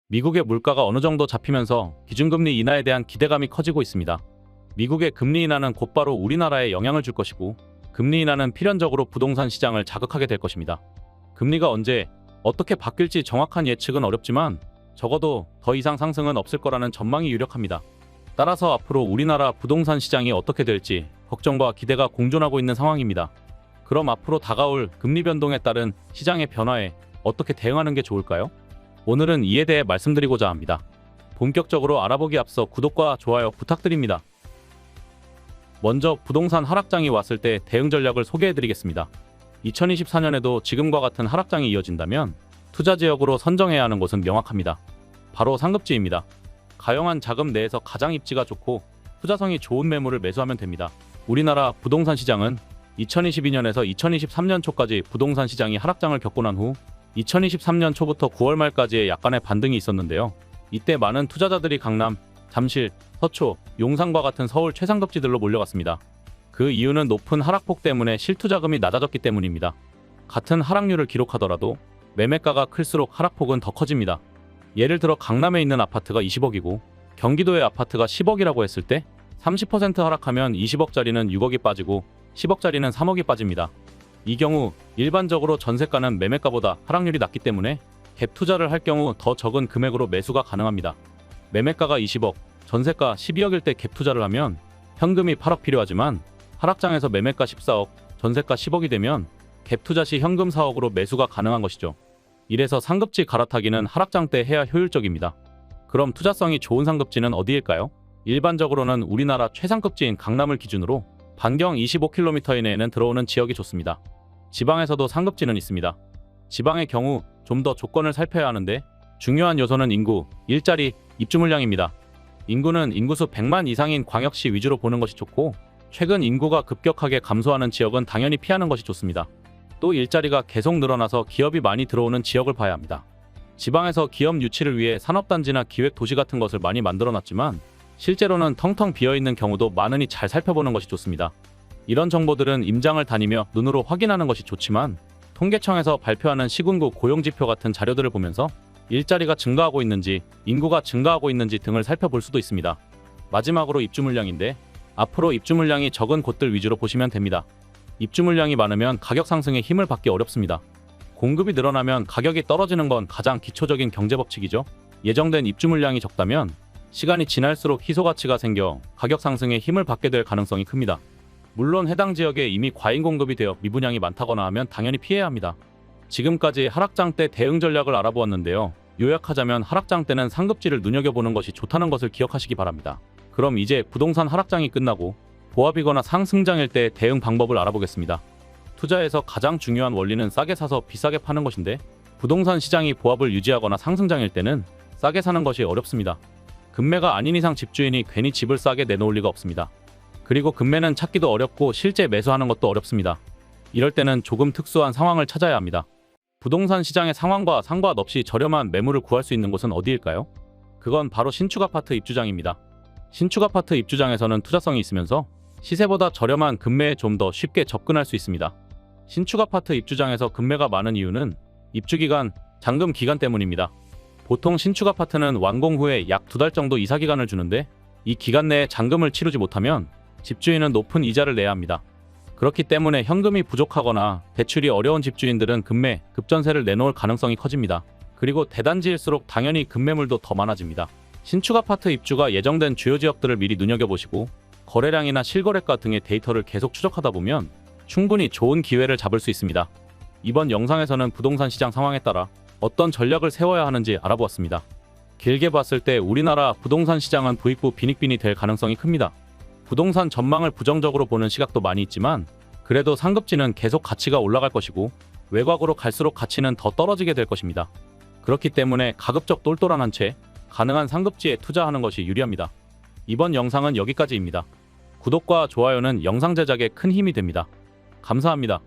미국의 물가가 어느 정도 잡히면서 기준금리 인하에 대한 기대감이 커지고 있습니다. 미국의 금리 인하는 곧바로 우리나라에 영향을 줄 것이고, 금리 인하는 필연적으로 부동산 시장을 자극하게 될 것입니다. 금리가 언제, 어떻게 바뀔지 정확한 예측은 어렵지만 적어도 더 이상 상승은 없을 거라는 전망이 유력합니다. 따라서 앞으로 우리나라 부동산 시장이 어떻게 될지 걱정과 기대가 공존하고 있는 상황입니다. 그럼 앞으로 다가올 금리 변동에 따른 시장의 변화에 어떻게 대응하는 게 좋을까요? 오늘은 이에 대해 말씀드리고자 합니다. 본격적으로 알아보기 앞서 구독과 좋아요 부탁드립니다. 먼저 부동산 하락장이 왔을 때 대응 전략을 소개해드리겠습니다. 2024년에도 지금과 같은 하락장이 이어진다면 투자 지역으로 선정해야 하는 곳은 명확합니다. 바로 상급지입니다. 가용한 자금 내에서 가장 입지가 좋고 투자성이 좋은 매물을 매수하면 됩니다. 우리나라 부동산 시장은 2022년에서 2023년 초까지 부동산 시장이 하락장을 겪고 난 후 2023년 초부터 9월 말까지의 약간의 반등이 있었는데요. 이때 많은 투자자들이 강남, 잠실, 서초, 용산과 같은 서울 최상급지들로 몰려갔습니다. 그 이유는 높은 하락폭 때문에 실투자금이 낮아졌기 때문입니다. 같은 하락률을 기록하더라도 매매가가 클수록 하락폭은 더 커집니다. 예를 들어 강남에 있는 아파트가 20억이고 경기도의 아파트가 10억이라고 했을 때 30% 하락하면 20억짜리는 6억이 빠지고 10억짜리는 3억이 빠집니다. 이 경우 일반적으로 전세가는 매매가보다 하락률이 낮기 때문에 갭 투자를 할 경우 더 적은 금액으로 매수가 가능합니다. 매매가가 20억, 전세가 12억일 때 갭 투자를 하면 현금이 8억 필요하지만 하락장에서 매매가 14억, 전세가 10억이 되면 갭 투자 시 현금 4억으로 매수가 가능한 것이죠. 이래서 상급지 갈아타기는 하락장 때 해야 효율적입니다. 그럼 투자성이 좋은 상급지는 어디일까요? 일반적으로는 우리나라 최상급지인 강남을 기준으로 반경 25km 이내에는 들어오는 지역이 좋습니다. 지방에서도 상급지는 있습니다. 지방의 경우 좀 더 조건을 살펴야 하는데 중요한 요소는 인구, 일자리, 입주 물량입니다. 인구는 인구수 100만 이상인 광역시 위주로 보는 것이 좋고 최근 인구가 급격하게 감소하는 지역은 당연히 피하는 것이 좋습니다. 또 일자리가 계속 늘어나서 기업이 많이 들어오는 지역을 봐야 합니다. 지방에서 기업 유치를 위해 산업단지나 기획도시 같은 것을 많이 만들어놨지만 실제로는 텅텅 비어있는 경우도 많으니 잘 살펴보는 것이 좋습니다. 이런 정보들은 임장을 다니며 눈으로 확인하는 것이 좋지만 통계청에서 발표하는 시군구 고용지표 같은 자료들을 보면서 일자리가 증가하고 있는지, 인구가 증가하고 있는지 등을 살펴볼 수도 있습니다. 마지막으로 입주 물량인데 앞으로 입주 물량이 적은 곳들 위주로 보시면 됩니다. 입주 물량이 많으면 가격 상승에 힘을 받기 어렵습니다. 공급이 늘어나면 가격이 떨어지는 건 가장 기초적인 경제법칙이죠. 예정된 입주 물량이 적다면 시간이 지날수록 희소 가치가 생겨 가격 상승에 힘을 받게 될 가능성이 큽니다. 물론 해당 지역에 이미 과잉 공급이 되어 미분양이 많다거나 하면 당연히 피해야 합니다. 지금까지 하락장 때 대응 전략을 알아보았는데요. 요약하자면 하락장 때는 상급지를 눈여겨보는 것이 좋다는 것을 기억하시기 바랍니다. 그럼 이제 부동산 하락장이 끝나고 보합이거나 상승장일 때 대응 방법을 알아보겠습니다. 투자에서 가장 중요한 원리는 싸게 사서 비싸게 파는 것인데 부동산 시장이 보합을 유지하거나 상승장일 때는 싸게 사는 것이 어렵습니다. 급매가 아닌 이상 집주인이 괜히 집을 싸게 내놓을 리가 없습니다. 그리고 급매는 찾기도 어렵고 실제 매수하는 것도 어렵습니다. 이럴 때는 조금 특수한 상황을 찾아야 합니다. 부동산 시장의 상황과 상관없이 저렴한 매물을 구할 수 있는 곳은 어디일까요? 그건 바로 신축 아파트 입주장입니다. 신축 아파트 입주장에서는 투자성이 있으면서 시세보다 저렴한 급매에 좀 더 쉽게 접근할 수 있습니다. 신축 아파트 입주장에서 급매가 많은 이유는 입주기간, 잔금 기간 때문입니다. 보통 신축 아파트는 완공 후에 약 2달 정도 이사 기간을 주는데 이 기간 내에 잔금을 치르지 못하면 집주인은 높은 이자를 내야 합니다. 그렇기 때문에 현금이 부족하거나 대출이 어려운 집주인들은 급매, 급전세를 내놓을 가능성이 커집니다. 그리고 대단지일수록 당연히 급매물도 더 많아집니다. 신축 아파트 입주가 예정된 주요 지역들을 미리 눈여겨보시고 거래량이나 실거래가 등의 데이터를 계속 추적하다 보면 충분히 좋은 기회를 잡을 수 있습니다. 이번 영상에서는 부동산 시장 상황에 따라 어떤 전략을 세워야 하는지 알아보았습니다. 길게 봤을 때 우리나라 부동산 시장은 부익부 빈익빈이 될 가능성이 큽니다. 부동산 전망을 부정적으로 보는 시각도 많이 있지만 그래도 상급지는 계속 가치가 올라갈 것이고 외곽으로 갈수록 가치는 더 떨어지게 될 것입니다. 그렇기 때문에 가급적 똘똘한 한 채 가능한 상급지에 투자하는 것이 유리합니다. 이번 영상은 여기까지입니다. 구독과 좋아요는 영상 제작에 큰 힘이 됩니다. 감사합니다.